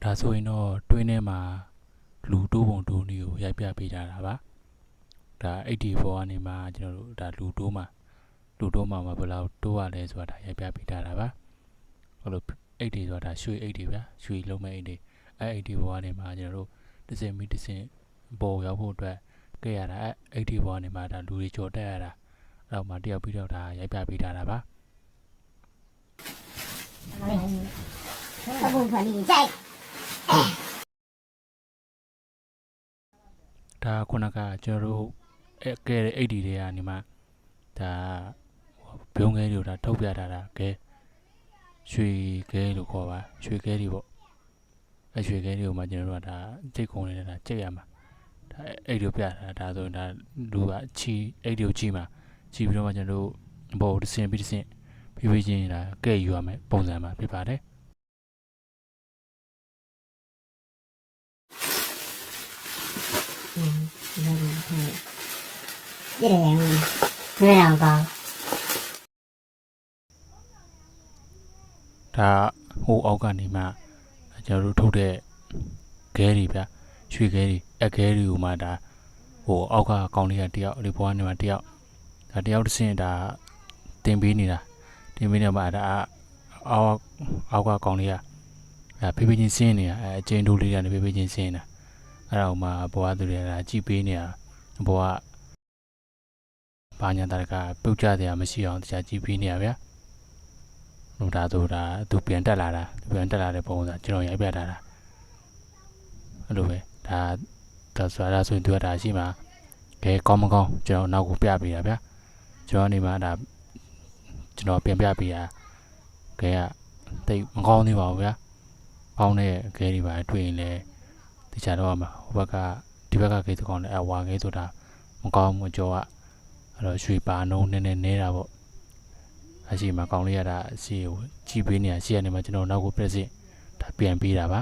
ဒါဆိုရင်တော့တွင်းထဲမှာလူတိုးပုံတိုးနည်းကိုရိုက်ပြပေးကြတာပါဒါ84ကနေမှကျွန်တော်တို့ဒါလူတိုးမှာဘယ်လောက်တိုးရလဲဆိုတာဒါရိုက်ပြပေးထားတာပါအဲ့လို80ဆိုတာရွှေ80ဗျာရွှေလုံးမဲ့8084ကနေမှကျွန်တော်တို့တစ်စင်မီတစ်စင်ပေါ်ရောက်ဖို့အတွက်ကဲရတာ84ကနေမှဒါလူတွေကြော်တက်ရတာအဲ့တော့မှတယောက်ပြီးတော့ဒါရိုက်ပြပေးထားတာပါအခုဖန်ပြီးကြိုက်ဒါခုနကကျွန်တော်တို့ကဲတဲ့80တွေကနေမှဒါဘုံခဲတွေဒါထုတ်ပြထားတာကဲရွှေခဲလို့ခေါ်ပါရွှေခဲတွေပေါ့ရွှေခဲတွေကိုမှကျွန်တော်တို့ကဒါကြိတ်ခုံနေတာကြိတ်ရမှာဒါအဲ့လိုပြတာဒါဆိုရင်ဒါလူကချီအဲ့လိုချီမှာချီပြီးတော့မှကျွန်တော်တို့ဘောတစ်စင်ပြီးတစ်စင်ဖြည်းချင်းဒါကဲယူရမယ်ပုံစံမှာဖြစ်ပါတယ်ရတယ်ဘယ်အောင်ကောဒါဟိုအောက်ကနေမှကျွန်တော်တို့ထုတ်တဲ့ခဲတွေဗျရွှေခဲတွေအခဲတွေကိုမှဒါဟိုအောက်ကကောင်းလေးကတယောက်ဒီဘွားနေမှာတယောက်ဒါတယောက်တစ်စင်းဒါတင်ပေးနေတာတင်ပေးနေမှာဒါအောက်ကကောင်းလေးကဖေးဖေးချင်းစင်းနေတာအကျဉ်တိုးလေးကနေဖေးဖေးချင်းစင်းနေတာအဲ့ဒါမှဘွားသူတွေကဒါကြည်ပေးနေတာဘွားဘာညာတရကပြုတ်ကြတယ်မရှိအောင်တရားကြည်ပေးနေရဗျာဟိုဒါဆိုတာသူပြန်တက်လာတဲ့ပုံစံကျွန်တော်ရိုက်ပြထားတာအဲ့လိုပဲဒါဆိုတာဆိုရင်သူကဒါရှိမှာခဲကောင်းမကောင်းကျွန်တော်နောက်ကိုပြပေးတာဗျာကျွန်တော်နေမှာဒါကျွန်တော်ပြန်ပြပေးတာခဲကတိတ်မကောင်းသေးပါဘူးဗျာပေါင်းတဲ့ခဲတွေပါတွေ့ရင်လည်းတခြားတော့မှာဟိုဘက်ကဒီဘက်ကခဲသကောင်းနဲ့အဝါခဲဆိုတာမကောင်းဘူးကြောကအဲ့တော့ရွှေပါနှုံးနည်းနည်းနေတာပေါ့အရှိမကောင်းလေးရတာအရှိကိုကြည်ပေးနေရရှိရနေမှာကျွန်တော်နောက်ကိုပြည့်စစ်ဒါပြန်ပေးတာပါ